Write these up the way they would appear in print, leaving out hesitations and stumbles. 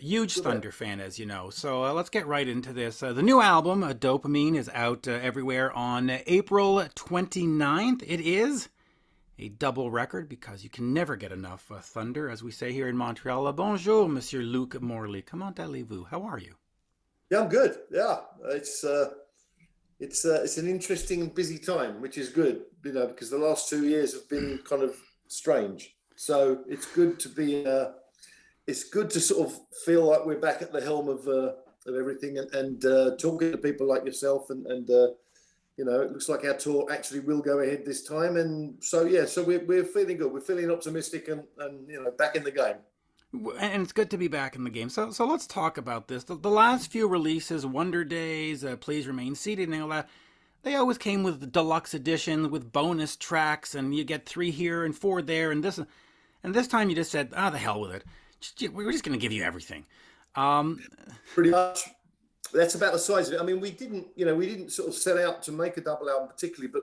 Huge Good man. Thunder fan, as you know. So let's get right into this. The new album, Dopamine, is out everywhere on April 29th. It is a double record because you can never get enough Thunder, as we say here in Montreal. Bonjour, Monsieur Luke Morley. Comment allez-vous? How are you? Yeah, I'm good. Yeah, it's an interesting and busy time, which is good, because the last 2 years have been kind of strange. So it's good to sort of feel like we're back at the helm of everything and talking to people like yourself it looks like our tour actually will go ahead this time. And so yeah, so we're feeling good. We're feeling optimistic and back in the game. And it's good to be back in the game. So let's talk about this. The last few releases, Wonder Days, Please Remain Seated, and all that, they always came with the deluxe edition with bonus tracks, and you get 3 here and 4 there, and this time you just said, the hell with it. We're just going to give you everything. Um, Pretty much. That's about the size of it. I mean, we didn't sort of set out to make a double album particularly, but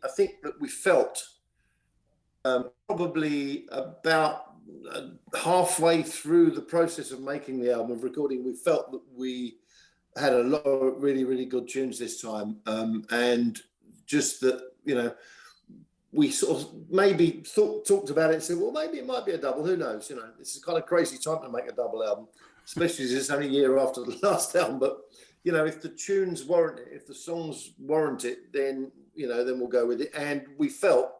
I think that we felt probably about halfway through the process of making the album, of recording, we felt that we had a lot of really, really good tunes this time. And just that, we sort of maybe talked about it and said, well, maybe it might be a double. Who knows? This is kind of crazy time to make a double album, especially as it's only a year after the last album. But, if the tunes warrant it, if the songs warrant it, then we'll go with it. And we felt,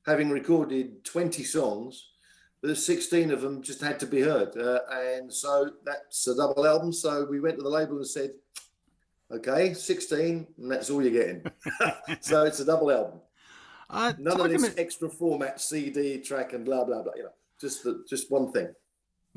having recorded 20 songs, the 16 of them just had to be heard. And so that's a double album. So we went to the label and said, okay, 16, and that's all you're getting. So it's a double album. None of talking this about, extra format CD track and blah, blah, blah, just one thing.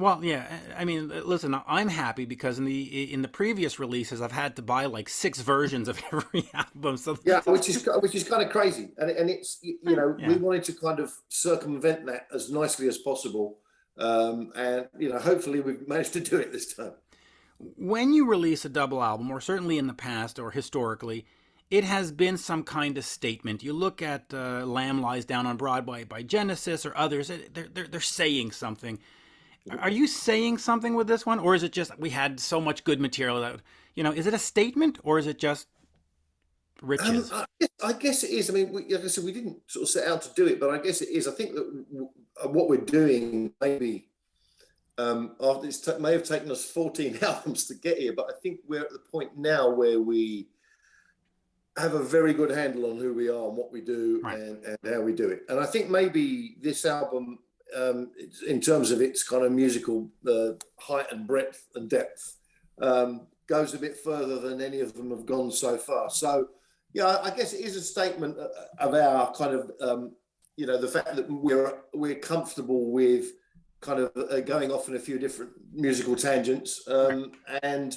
well, yeah, I mean, listen, I'm happy because in the previous releases, I've had to buy like 6 versions of every album. So, Yeah, so which is kind of crazy. And it's, we yeah. wanted to kind of circumvent that as nicely as possible. And, hopefully we've managed to do it this time. When you release a double album, or certainly in the past or historically, it has been some kind of statement. You look at Lamb Lies Down on Broadway by Genesis or others, they're saying something. Are you saying something with this one, or is it just we had so much good material that, is it a statement or is it just riches? I guess it is. I mean, like I said, we didn't sort of set out to do it, but I guess it is. I think that what we're doing maybe after may have taken us 14 albums to get here, but I think we're at the point now where we have a very good handle on who we are and what we do Right. and how we do it. And I think maybe this album, in terms of its kind of musical height and breadth and depth, goes a bit further than any of them have gone so far. So, yeah, I guess it is a statement of our kind of, the fact that we're comfortable with kind of going off in a few different musical tangents, Right. and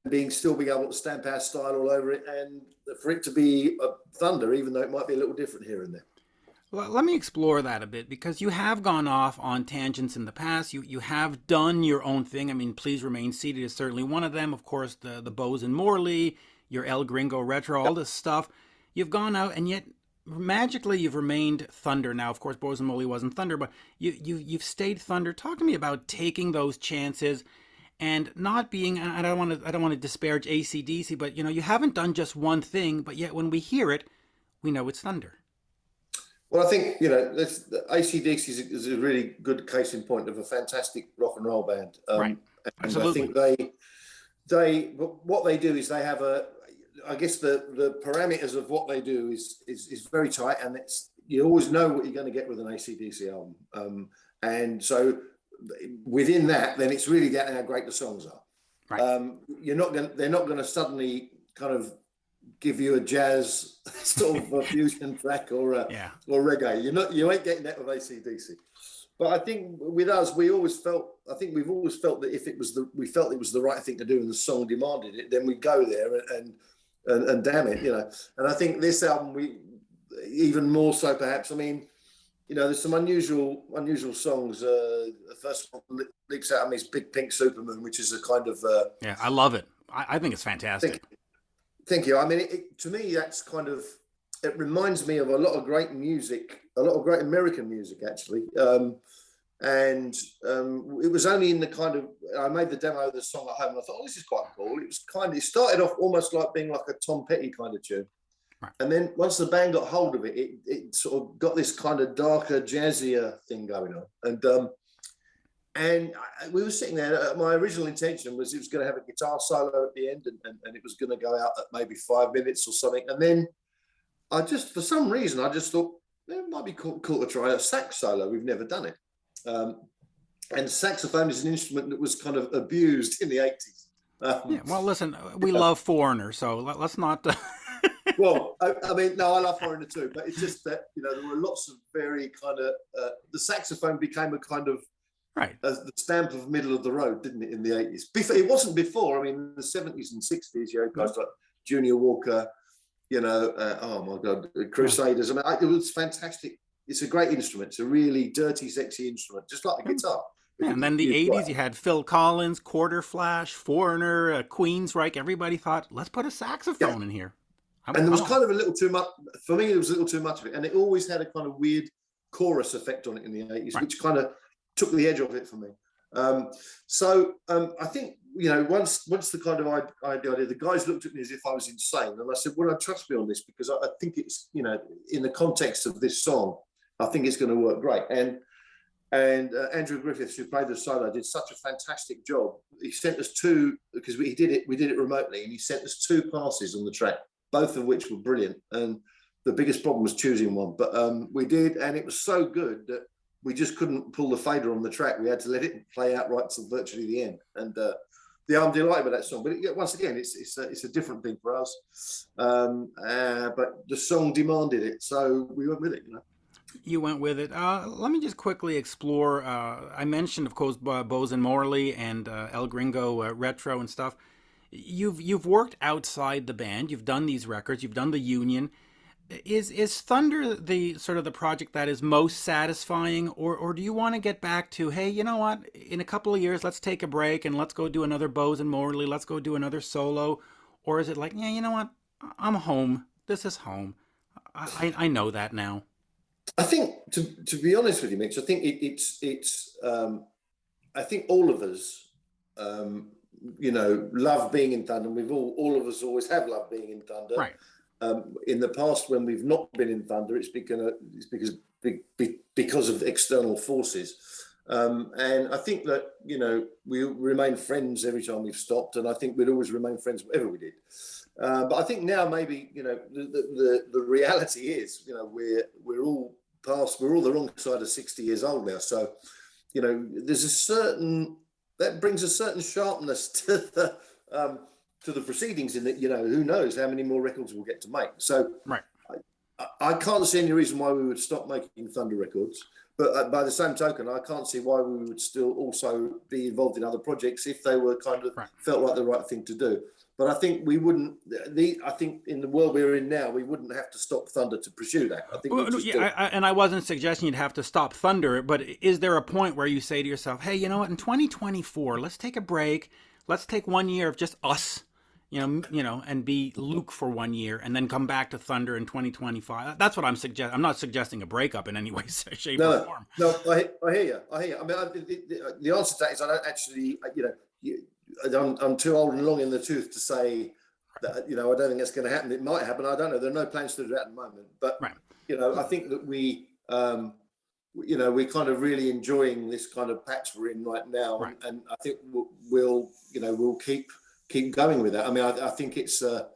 being able to stamp our style all over it, and for it to be a Thunder, even though it might be a little different here and there. Well, let me explore that a bit because you have gone off on tangents in the past. You have done your own thing. I mean, Please Remain Seated is certainly one of them. Of course, the Bose and Morley, your El Gringo retro, all this stuff. You've gone out and yet magically you've remained Thunder. Now, of course, Bose and Morley wasn't Thunder, but you've stayed Thunder. Talk to me about taking those chances and not being. I don't want to disparage ACDC, but you haven't done just one thing, but yet when we hear it, we know it's Thunder. Well, I think AC/DC is a really good case in point of a fantastic rock and roll band, Right. and I Absolutely. think what they do is they have I guess the parameters of what they do is very tight, and you always know what you're going to get with an AC/DC album, and so within that, then it's really down to how great the songs are. Right. They're not going to suddenly kind of give you a jazz sort of a fusion track Yeah. or reggae. You ain't getting that with AC/DC. But I think with us, we've always felt that if we felt it was the right thing to do and the song demanded it, then we go there and damn it, And I think this album, we even more so perhaps. I mean, there's some unusual songs. The first one leaks out of me is Big Pink Supermoon, which is a kind of Yeah, I love it. I think it's fantastic. thank you. I mean, to me, that's kind of, it reminds me of a lot of great music, a lot of great American music, actually. And it was only in the kind of, I made the demo of the song at home and I thought, oh, this is quite cool. It started off almost like being like a Tom Petty kind of tune. Right. And then once the band got hold of it, it sort of got this kind of darker, jazzier thing going on. And we were sitting there. My original intention was it was going to have a guitar solo at the end, and it was going to go out at maybe 5 minutes or something. And then for some reason, I just thought it might be cool to try a sax solo. We've never done it. And saxophone is an instrument that was kind of abused in the 80s. Yeah, well, listen, we love Foreigner, so let's not. Well, I mean, no, I love Foreigner too, but it's just that, there were lots of very kind of, the saxophone became a kind of, right, the stamp of middle of the road, didn't it, in the 80s? It wasn't before. I mean, in the 70s and 60s, you had guys like Junior Walker, oh my God, Crusaders. I mean, it was fantastic. It's a great instrument. It's a really dirty, sexy instrument, just like the guitar. Yeah, and then the 80s, you had Phil Collins, Quarter Flash, Foreigner, Queensryche. Everybody thought, let's put a saxophone in here. And there was kind of a little too much, for me, it was a little too much of it. And it always had a kind of weird chorus effect on it in the 80s, which kind of took the edge off it for me. I think, once the kind of idea, the guys looked at me as if I was insane. And I said, well, trust me on this, because I think it's, in the context of this song, I think it's going to work great. And Andrew Griffiths, who played the solo, did such a fantastic job. He sent us because we did it remotely, and he sent us 2 passes on the track, both of which were brilliant. And the biggest problem was choosing one, but we did, and it was so good that we just couldn't pull the fader on the track. We had to let it play out right till virtually the end. And I'm delighted with that song. But once again, it's a different thing for us. But the song demanded it, so we went with it. You went with it. Let me just quickly explore. I mentioned, of course, Bose and Morley and El Gringo Retro and stuff. You've worked outside the band. You've done these records. You've done the Union. Is Thunder the sort of the project that is most satisfying, or do you want to get back to, hey, you know what? In a couple of years, let's take a break and let's go do another Bose and Morley. Let's go do another solo, or is it like, yeah, you know what? I'm home. This is home. I know that now. I think, to be honest with you, Mitch, I think it's I think all of us, love being in Thunder. All of us always have loved being in Thunder. Right. In the past, when we've not been in Thunder, it's because of external forces. And I think that, we remain friends every time we've stopped, and I think we'd always remain friends whatever we did. But I think now maybe, the reality is, we're all the wrong side of 60 years old now. So, there's that brings a certain sharpness to the proceedings in that, who knows how many more records we'll get to make. So right. I can't see any reason why we would stop making Thunder records. But by the same token, I can't see why we would still also be involved in other projects if they were kind of felt like the right thing to do. But I think we wouldn't. I think in the world we're in now, we wouldn't have to stop Thunder to pursue that. I think. And I wasn't suggesting you'd have to stop Thunder, but is there a point where you say to yourself, "Hey, you know what? In 2024, let's take a break. Let's take 1 year of just us, and be Luke for 1 year, and then come back to Thunder in 2025." That's what I'm suggesting. I'm not suggesting a breakup in any way, shape, or form. No, I hear you. I mean, the answer to that is I don't actually. I'm too old and long in the tooth to say that, I don't think that's going to happen. It might happen. I don't know. There are no plans to do that at the moment. But, I think that we're kind of really enjoying this kind of patch we're in right now. Right. And I think we'll keep going with that. I mean, I think it's, the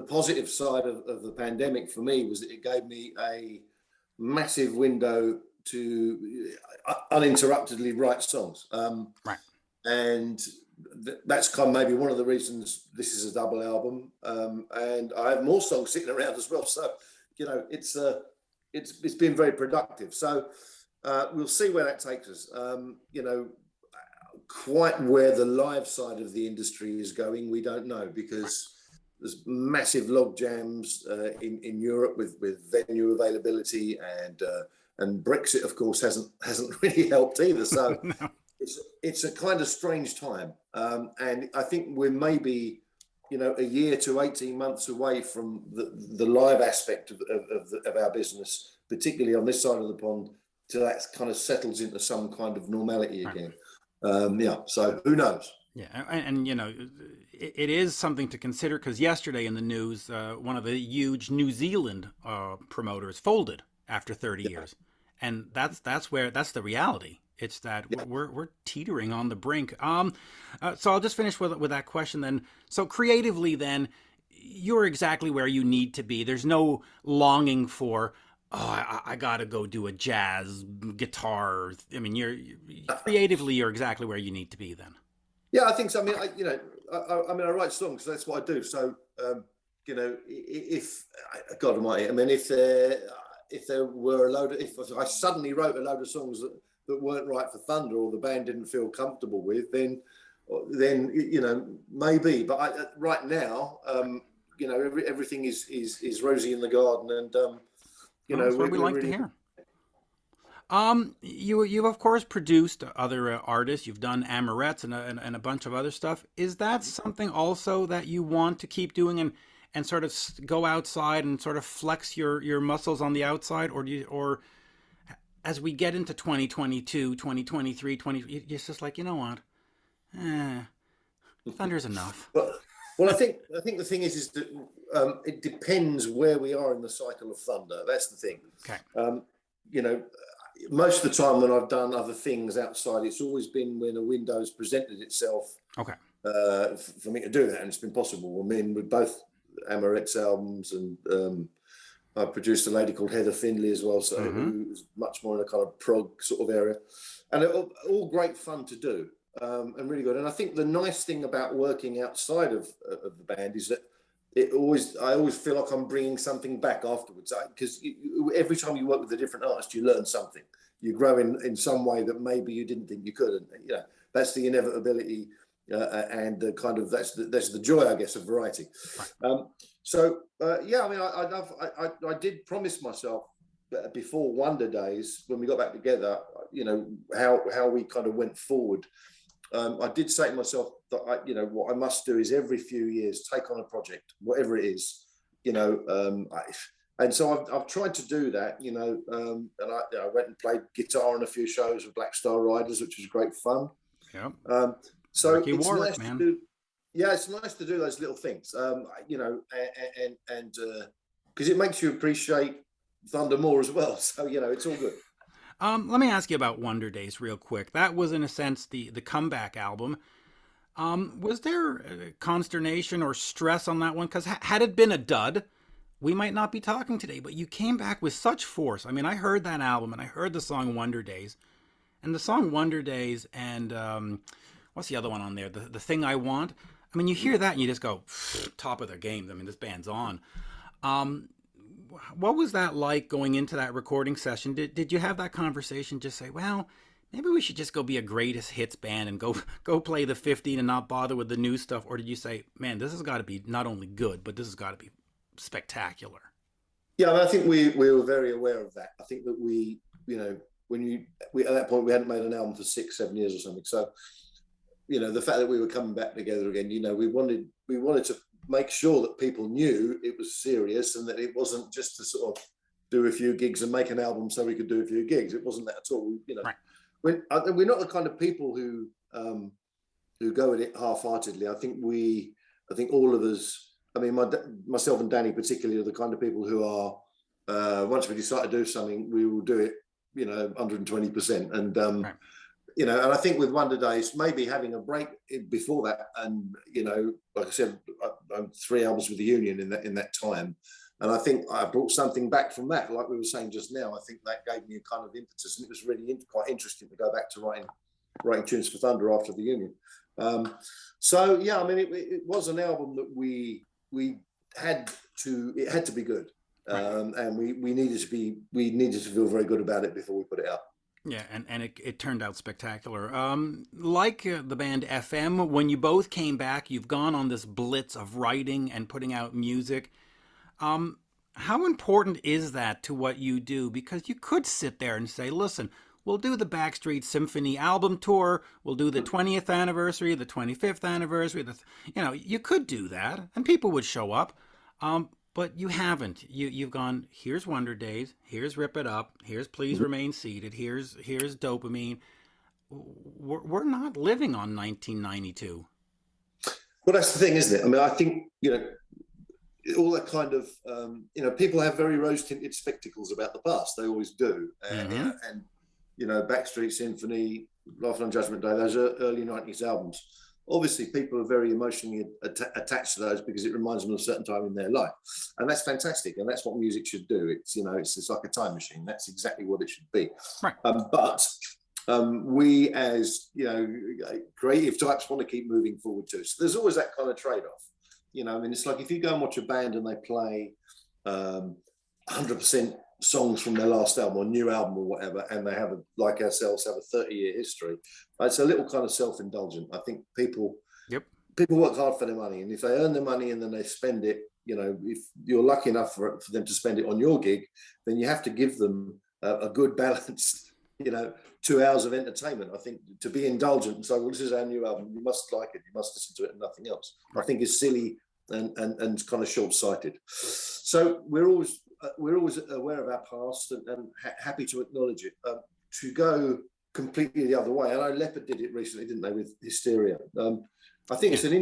positive side of the pandemic for me was that it gave me a massive window to uninterruptedly write songs. Right. And that's kind of maybe one of the reasons this is a double album. And I have more songs sitting around as well. So, it's been very productive. So we'll see where that takes us. Quite where the live side of the industry is going, we don't know, because there's massive log jams in Europe with venue availability, and Brexit, of course, hasn't really helped either. So. No. It's a kind of strange time, and I think we're maybe, a year to 18 months away from the live aspect of our business, particularly on this side of the pond, that kind of settles into some kind of normality again. Yeah, so who knows? Yeah, and you know, it is something to consider because yesterday in the news, one of the huge New Zealand promoters folded after 30 Yeah, years, and that's the reality. It's that yeah. we're teetering on the brink. So I'll just finish with that question then. So creatively, then you're exactly where you need to be. There's no longing for. Oh, I gotta go do a jazz guitar. I mean, creatively, you're exactly where you need to be then. Yeah, I think so. I mean, Okay. I mean, I write songs, so that's what I do. So, if God Almighty, I mean, if there were a load of, if I suddenly wrote a load of songs that weren't right for Thunder, or the band didn't feel comfortable with, then maybe. But right now, everything is rosy in the garden, and Well, that's what we we're like to really. hear. You of course produced other artists. You've done Amorettes and a bunch of other stuff. Is that something also that you want to keep doing and sort of go outside and sort of flex your muscles on the outside, or or as we get into 2022, 2023, it's just like, you know what? Eh, Thunder's enough. Well, well, I think the thing is that it depends where we are in the cycle of Thunder. That's the thing. Okay. Um, you know, most of the time when I've done other things outside, it's always been when a window's presented itself Okay. for me to do that, and it's been possible. I mean, with both Amorette's albums, and I produced a lady called Heather Findlay as well, so Mm-hmm. who's much more in a kind of prog sort of area, and all great fun to do, and really good. And I think the nice thing about working outside of the band is that I always feel like I'm bringing something back afterwards, because every time you work with a different artist, you learn something. You grow in some way that maybe you didn't think you could, and that's the inevitability, and the kind of that's the joy, I guess, of variety. Right. Yeah, I mean, I did promise myself before Wonder Days, when we got back together, how we kind of went forward. I did say to myself that what I must do is every few years take on a project, whatever it is, and so I've tried to do that, and I went and played guitar on a few shows with Black Star Riders, which was great fun. Yep. So Ricky it's Warwick, nice to man. do. Yeah, it's nice to do those little things, and because it makes you appreciate Thunder more as well. So it's all good. Let me ask you about Wonder Days real quick. That was, in a sense, the comeback album. Was there consternation or stress on that one? Because had it been a dud, we might not be talking today. But you came back with such force. I mean, I heard that album and I heard the song Wonder Days, and the song Wonder Days, and what's the other one on there? The Thing I Want. I mean, you hear that and you just go, top of their game. I mean, this band's on. Um, what was that like going into that recording session? Did you have that conversation? Just say, well, maybe we should just go be a greatest hits band and go play the 15 and not bother with the new stuff? Or did you say, man, this has got to be not only good, but this has got to be spectacular? Yeah, I mean, I think we were very aware of that. I think that we at that point we hadn't made an album for 6-7 years or something. So the fact that we were coming back together again, we wanted to make sure that people knew it was serious, and that it wasn't just to sort of do a few gigs and make an album so we could do a few gigs. It wasn't that at all. Right. We're not the kind of people who go at it half-heartedly. I think all of us. I mean, myself and Danny particularly are the kind of people who are, once we decide to do something, we will do it, 120%. And Right. and I think with Wonder Days, maybe having a break before that, and like I said, I'm 3 albums with the Union in that time, and I think I brought something back from that. Like we were saying just now, I think that gave me a kind of impetus, and it was really quite interesting to go back to writing tunes for Thunder after the Union. So yeah, I mean, it was an album that we had to. It had to be good, Right. and we needed to feel very good about it before we put it out. Yeah, and it turned out spectacular. Like the band FM, when you both came back, you've gone on this blitz of writing and putting out music. How important is that to what you do? Because you could sit there and say, listen, we'll do the Backstreet Symphony album tour, we'll do the 20th anniversary, the 25th anniversary. You could do that, and people would show up. But you haven't. You've gone, here's Wonder Days, here's Rip It Up, here's Please Remain Seated, here's Dopamine. We're not living on 1992. Well, that's the thing, isn't it? I mean, I think, all that kind of, people have very rose-tinted spectacles about the past. They always do. Mm-hmm. Backstreet Symphony, Lafon on Judgment Day, those are early 90s albums. Obviously, people are very emotionally attached to those because it reminds them of a certain time in their life. And that's fantastic. And that's what music should do. It's like a time machine. That's exactly what it should be. Right. But we as, creative types want to keep moving forward too. So there's always that kind of trade-off. It's like if you go and watch a band and they play 100% songs from their last album or new album or whatever, and they have, like ourselves, have a 30-year history, it's a little kind of self-indulgent. I think people work hard for their money, and if they earn their money and then they spend it, if you're lucky enough for them to spend it on your gig, then you have to give them a good balance, 2 hours of entertainment. I think to be indulgent and say, well, this is our new album, you must like it, you must listen to it and nothing else, I think is silly and kind of short-sighted. So we're always aware of our past and happy to acknowledge it. To go completely the other way, I know Leopard did it recently, didn't they, with Hysteria? I think it's an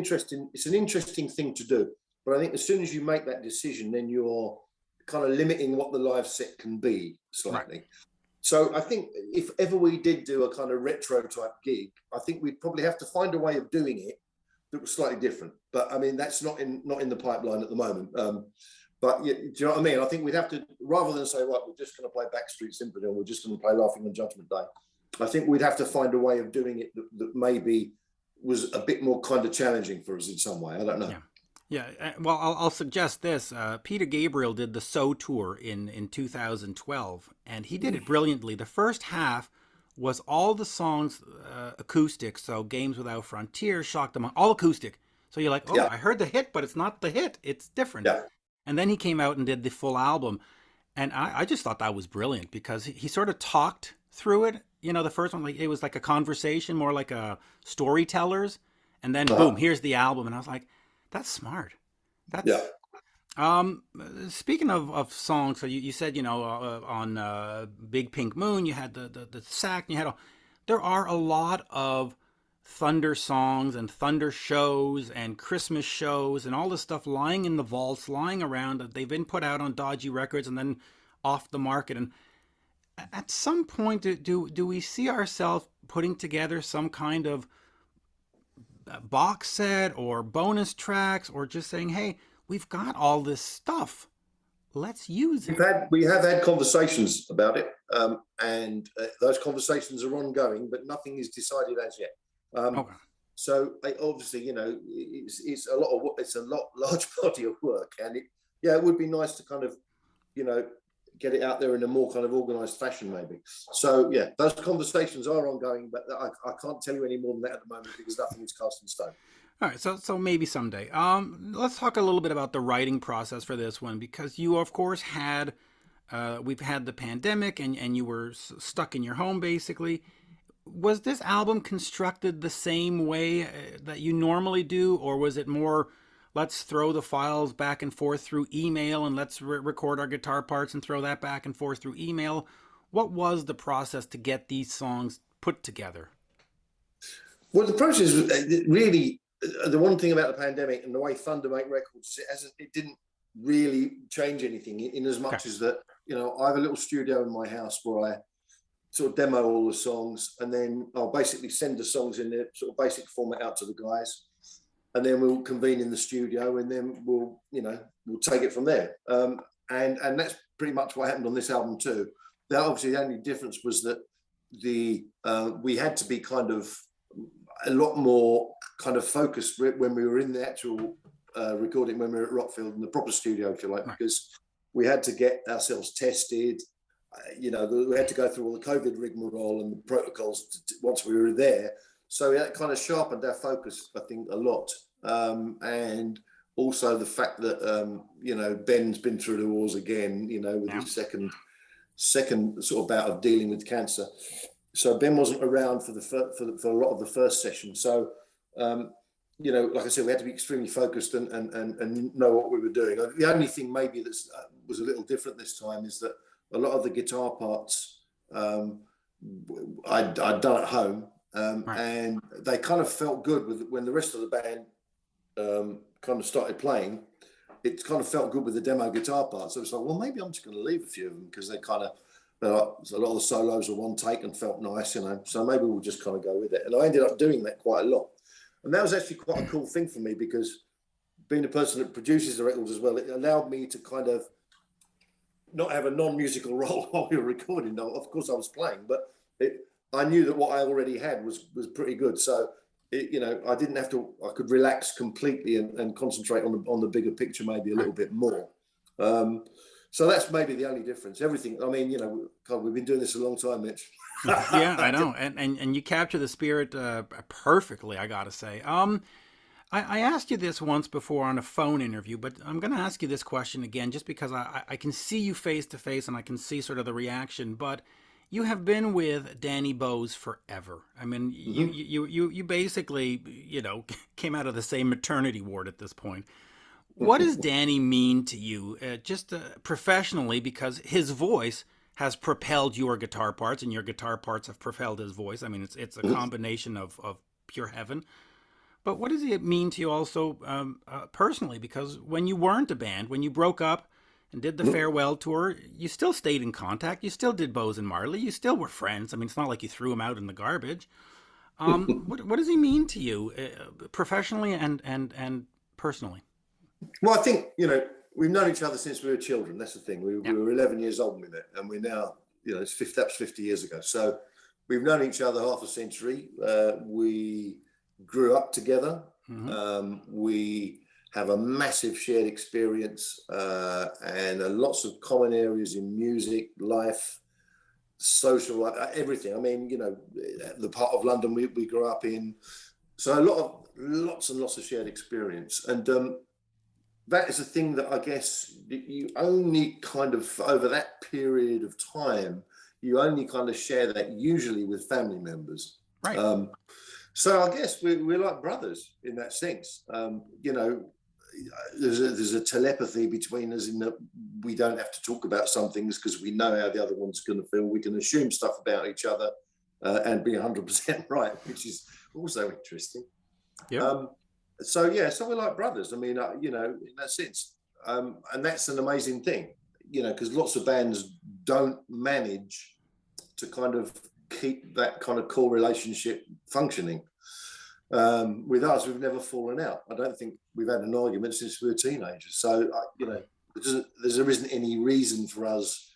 interesting thing to do. But I think as soon as you make that decision, then you're kind of limiting what the live set can be slightly. Right. So I think if ever we did do a kind of retro type gig, I think we'd probably have to find a way of doing it that was slightly different. But I mean, that's not in the pipeline at the moment. But yeah, do you know what I mean? I think we'd have to, rather than say, right, we're just going to play Backstreet Symphony or we're just going to play Laughing on Judgment Day, I think we'd have to find a way of doing it that maybe was a bit more kind of challenging for us in some way. I don't know. Yeah. Well, I'll suggest this. Peter Gabriel did the So Tour in 2012, and he did it brilliantly. The first half was all the songs acoustic, so Games Without Frontiers, Shock Them all acoustic. So you're like, I heard the hit, but it's not the hit. It's different. Yeah. And then he came out and did the full album. And I just thought that was brilliant because he sort of talked through it. The first one, like it was like a conversation, more like a storyteller's. And then boom, here's the album. And I was like, that's smart. Speaking of songs, so you said, on Big Pink Moon, you had the sax, and you had there are a lot of Thunder songs and Thunder shows and Christmas shows and all this stuff lying in the vaults, lying around that they've been put out on dodgy records and then off the market. And at some point, do we see ourselves putting together some kind of box set or bonus tracks, or just saying, hey, we've got all this stuff, let's use it? We have had conversations about it, and those conversations are ongoing, but nothing is decided as yet. Okay. So obviously, it's a large body of work, and it would be nice to kind of, get it out there in a more kind of organized fashion, maybe. So yeah, those conversations are ongoing, but I can't tell you any more than that at the moment because nothing is cast in stone. All right, so maybe someday. Let's talk a little bit about the writing process for this one, because you, of course, we've had the pandemic, and you were stuck in your home, basically. Was this album constructed the same way that you normally do, or was it more, let's throw the files back and forth through email and let's record our guitar parts and throw that back and forth through email? What was the process to get these songs put together? Well, the process really, the one thing about the pandemic and the way Thunder make records, it didn't really change anything in as much as that, I have a little studio in my house where I sort of demo all the songs, and then I'll basically send the songs in their sort of basic format out to the guys, and then we'll convene in the studio, and then we'll take it from there. And that's pretty much what happened on this album too. Obviously, the only difference was that we had to be kind of a lot more kind of focused when we were in the actual recording, when we were at Rockfield in the proper studio, if you like, because we had to get ourselves tested. We had to go through all the COVID rigmarole and the protocols once we were there. So that kind of sharpened our focus, I think, a lot. And also the fact that, Ben's been through the wars again, with his second sort of bout of dealing with cancer. So Ben wasn't around for a lot of the first session. So, you know, like I said, we had to be extremely focused and know what we were doing. The only thing maybe that was a little different this time is that a lot of the guitar parts I'd done at home, Right. and they kind of felt good with when the rest of the band kind of started playing. It kind of felt good with the demo guitar parts. So it's like, well, maybe I'm just going to leave a few of them because they kind of, a lot of the solos were one take and felt nice, you know. So maybe we'll just kind of go with it. And I ended up doing that quite a lot. And that was actually quite a cool thing for me because being the person that produces the records as well, it allowed me to kind of not have a non-musical role while we were recording. Now, of course, I was playing, but I knew that what I already had was pretty good. So, you know, I didn't have to. I could relax completely and concentrate on the bigger picture, maybe a little bit more. So that's maybe the only difference. Everything. I mean, you know, God, we've been doing this a long time, Mitch. Yeah, I know, and you capture the spirit perfectly. I gotta say. I asked you this once before on a phone interview, but I'm going to ask you this question again, just because I can see you face to face and I can see sort of the reaction. But you have been with Danny Bowes forever. I mean, you basically, you know, came out of the same maternity ward at this point. What does Danny mean to you, just professionally? Because his voice has propelled your guitar parts, and your guitar parts have propelled his voice. I mean, it's a combination of pure heaven. But what does it mean to you also personally? Because when you weren't a band, when you broke up and did the farewell tour, you still stayed in contact. You still did Bose and Marley. You still were friends. I mean, it's not like you threw him out in the garbage. What does he mean to you, professionally and personally? Well, I think, you know, we've known each other since we were children. That's the thing. Yeah. We were 11 years old when we met, and we're now, you know, that's 50 years ago. So we've known each other half a century. We grew up together. We have a massive shared experience and lots of common areas in music, life, social life, everything. I mean, you know, the part of London we grew up in. So lots and lots of shared experience. And that is a thing that I guess you only kind of, over that period of time, you only kind of share that usually with family members. Right. So I guess we're like brothers in that sense. You know, there's a telepathy between us in that we don't have to talk about some things because we know how the other one's going to feel. We can assume stuff about each other and be 100% right, which is also interesting. Yeah. So we're like brothers. I mean, you know, in that sense, and that's an amazing thing, you know, because lots of bands don't manage to kind of keep that kind of core relationship functioning. With us, we've never fallen out. I don't think we've had an argument since we were teenagers. So, you know, there isn't any reason for us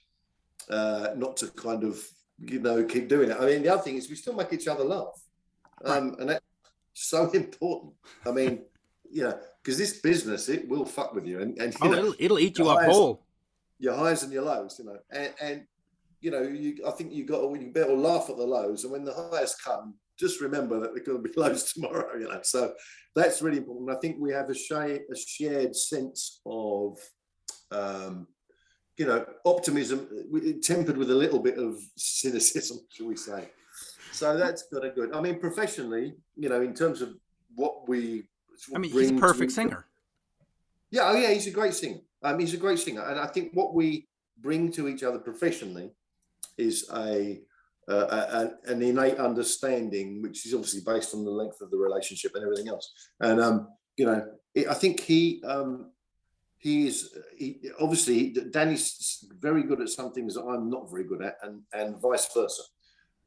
not to kind of, you know, keep doing it. I mean, the other thing is we still make each other laugh. And that's so important. I mean, you know, because this business, it will fuck with you. And you know, it'll eat you up whole. Your highs and your lows, you know. And you know, I think you better laugh at the lows. And when the highs come, just remember that there are going to be lows tomorrow, you know. So that's really important. I think we have a shared sense of, you know, optimism tempered with a little bit of cynicism, shall we say. So that's kind of good. I mean, professionally, you know, in terms of what we he's a perfect singer. Yeah, oh yeah, he's a great singer. He's a great singer. And I think what we bring to each other professionally is an innate understanding, which is obviously based on the length of the relationship and everything else. And you know, I think he obviously Danny's very good at some things that I'm not very good at, and vice versa.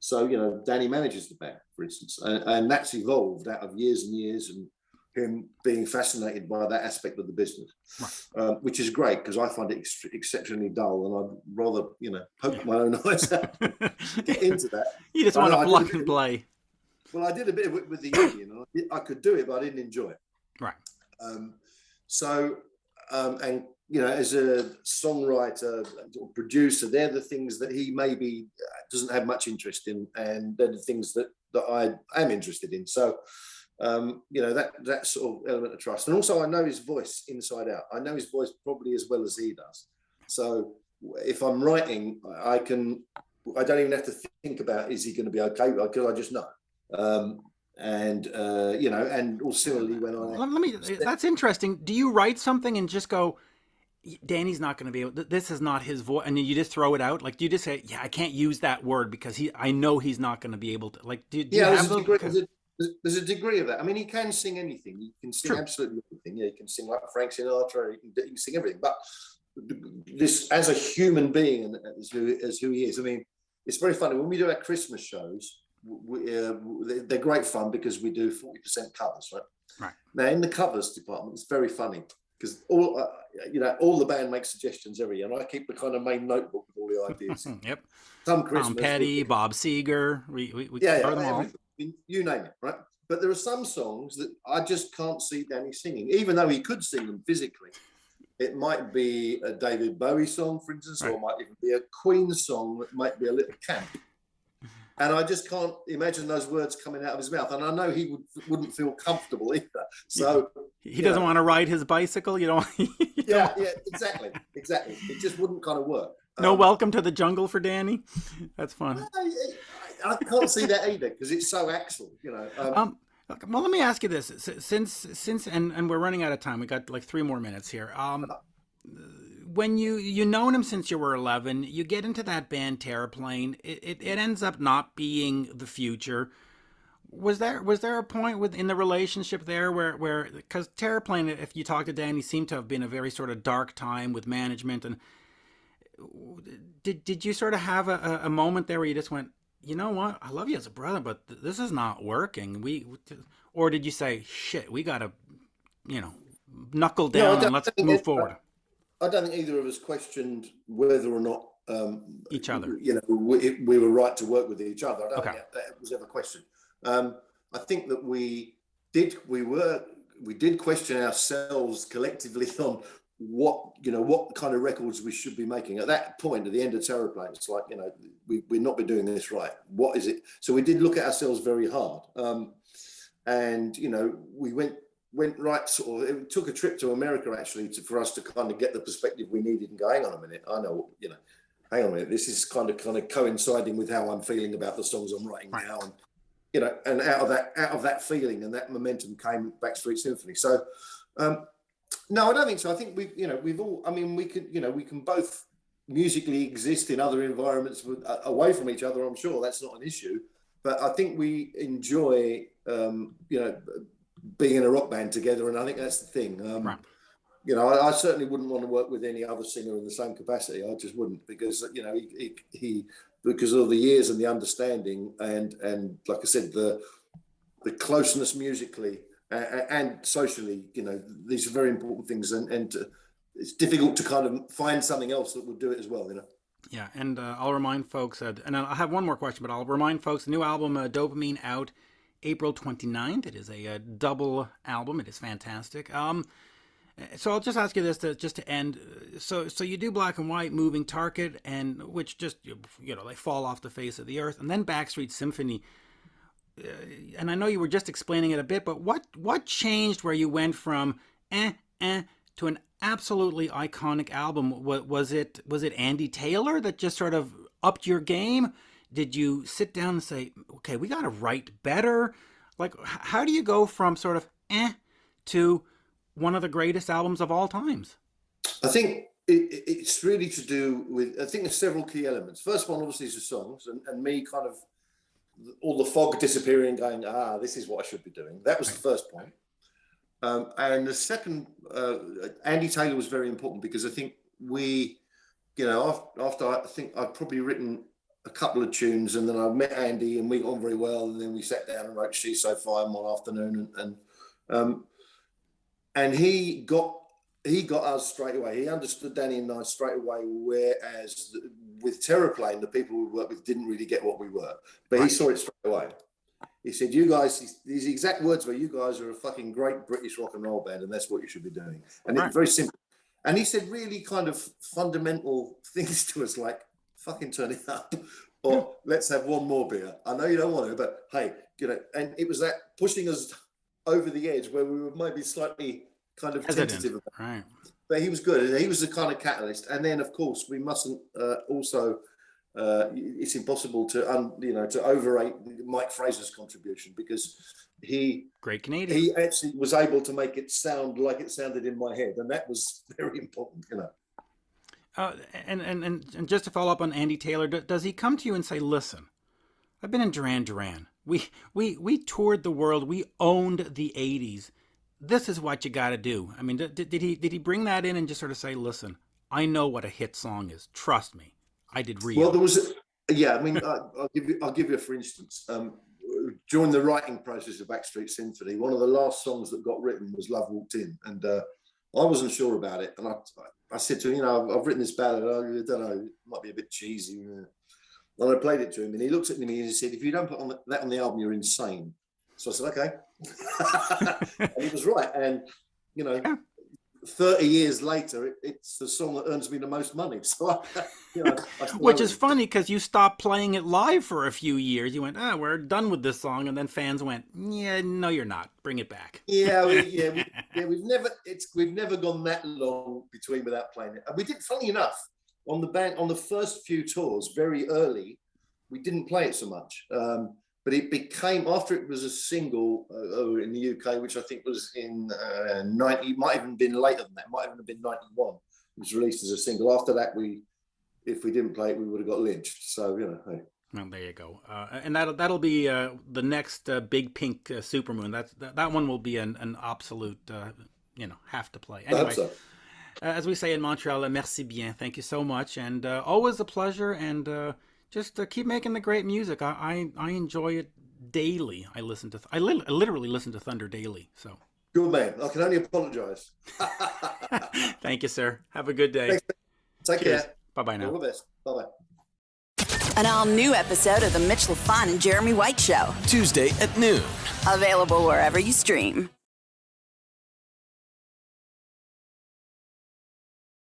So you know, Danny manages the band, for instance, and that's evolved out of years and years and him being fascinated by that aspect of the business, which is great because I find it exceptionally dull, and I'd rather, you know, poke my own eyes out, get into that. You just want to plug and play. Well, I did a bit of it with the Union. I could do it, but I didn't enjoy it. Right. And you know, as a songwriter or producer, they're the things that he maybe doesn't have much interest in, and they're the things that I am interested in. So. You know, that sort of element of trust. And also I know his voice inside out. I know his voice probably as well as he does. So if I'm writing, I don't even have to think about, is he going to be okay? Because I just know. and and also similarly when I Let me. That's interesting. Do you write something and just go, Danny's not going to be able. This is not his voice, and you just throw it out? Like, do you just say, "Yeah, I can't use that word because I know he's not going to be able to." Like, do you yeah, have those? there's a degree of that. I mean, he can sing anything. He can sing True. absolutely everything. Yeah, he can sing like Frank Sinatra. He can sing everything. But this, as a human being, and as who he is, I mean, it's very funny when we do our Christmas shows. They're great fun because we do 40% covers, right? Right. Now, in the covers department, it's very funny because all the band makes suggestions every year, and I keep the kind of main notebook with all the ideas. Yep. Some Tom Christmas, Petty, Bob Seger. We yeah, cover them all. everything. You name it, right? But there are some songs that I just can't see Danny singing, even though he could sing them physically. It might be a David Bowie song, for instance, Right. or it might even be a Queen song that might be a little camp. And I just can't imagine those words coming out of his mouth. And I know he wouldn't feel comfortable either. So he doesn't want to ride his bicycle. You don't. Yeah, exactly. It just wouldn't kind of work. No Welcome to the Jungle for Danny. That's fun. I can't see that either because it's so Axl, Well, let me ask you this: since and we're running out of time. We got like 3 more minutes here. When you known him since you were 11, you get into that band Terraplane. It ends up not being the future. Was there a point within the relationship there where because Terraplane, if you talk to Danny, seemed to have been a very sort of dark time with management, and did you sort of have a moment there where you just went, you know what, I love you as a brother, but this is not working. Or did you say, shit, we gotta, knuckle down and let's move forward? I don't think either of us questioned whether or not each other. We were right to work with each other. I don't think that was ever questioned. I think that we did question ourselves collectively on what kind of records we should be making. At that point, at the end of Terraplane, it's like, we've not been doing this right. What is it? So we did look at ourselves very hard. And we went right sort of, it took a trip to America actually for us to kind of get the perspective we needed and go, hang on a minute, I know, hang on a minute, this is kind of coinciding with how I'm feeling about the songs I'm writing now. And and out of that feeling and that momentum came Backstreet Symphony. So no, I don't think so. I think we've all, I mean, we can both musically exist in other environments away from each other. I'm sure that's not an issue, but I think we enjoy being in a rock band together, and I think that's the thing. I certainly wouldn't want to work with any other singer in the same capacity. I just wouldn't, because he because of the years and the understanding and like I said, the closeness musically and socially. These are very important things, and it's difficult to kind of find something else that would do it as well. Yeah, and I'll remind folks, and I'll have one more question, but I'll remind folks, the new album, Dopamine, out April 29th. It is a double album. It is fantastic. So I'll just ask you this just to end. So you do Black and White, Moving Target, and which just they fall off the face of the earth, and then Backstreet Symphony. And I know you were just explaining it a bit, but what changed where you went from to an absolutely iconic album? Was it Andy Taylor that just sort of upped your game? Did you sit down and say, okay, we got to write better? Like, how do you go from sort of to one of the greatest albums of all times? I think it's really to do with, I think there's several key elements. First one, obviously, is the songs and me kind of all the fog disappearing, going, this is what I should be doing. That was the first point. And the second, Andy Taylor was very important because I think we, after I think I'd probably written a couple of tunes and then I met Andy and we got on very well. And then we sat down and wrote She's So Fine one afternoon and he got us straight away. He understood Danny and I straight away, whereas with Terraplane, the people we worked with didn't really get what we were. But he saw it straight away. He said, you guys, these exact words were, you guys are a fucking great British rock and roll band and that's what you should be doing. And it's very simple. And he said really kind of fundamental things to us like, fucking turn it up or let's have one more beer. I know you don't want to, but hey, and it was that pushing us over the edge where we were maybe slightly kind of tentative about it. Right. But he was good. He was the kind of catalyst. And then, of course, we mustn't also it's impossible to overrate Mike Fraser's contribution, because great Canadian. he actually was able to make it sound like it sounded in my head, and that was very important, And just to follow up on Andy Taylor, does he come to you and say, "Listen, I've been in Duran Duran. We toured the world. We owned the '80s. This is what you got to do." I mean, did he bring that in and just sort of say, "Listen, I know what a hit song is. Trust me, I did Rio." Well, there was, I mean, I'll give you for instance. During the writing process of Backstreet Symphony, one of the last songs that got written was "Love Walked In," and I wasn't sure about it, and I said to him, I've written this ballad. I don't know, it might be a bit cheesy. And I played it to him, and he looked at me and he said, "If you don't put that on the album, you're insane." So I said, "Okay," and he was right. And 30 years later, it's the song that earns me the most money. So, which is funny because you stopped playing it live for a few years. You went, we're done with this song, and then fans went, "Yeah, no, you're not. Bring it back." We've never gone that long between without playing it. And we did, funny enough, on the first few tours, very early, we didn't play it so much. But it became, after it was a single in the UK, which I think was in 90, might have even been later than that, might even have been 91. It was released as a single. After that, if we didn't play it, we would have got lynched. So, hey. Well, there you go. And that'll be the next Big Pink Supermoon. That one will be an absolute, have to play. Anyway, I hope so. As we say in Montreal, merci bien. Thank you so much. And always a pleasure. And just keep making the great music. I enjoy it daily. I literally listen to Thunder daily. So good man. I can only apologize. Thank you, sir. Have a good day. Thanks. Take Cheers. care. Bye-bye now. All the best. Bye-bye. An all-new episode of The Mitch, Lafon, and Jeremy White Show. Tuesday at noon. Available wherever you stream.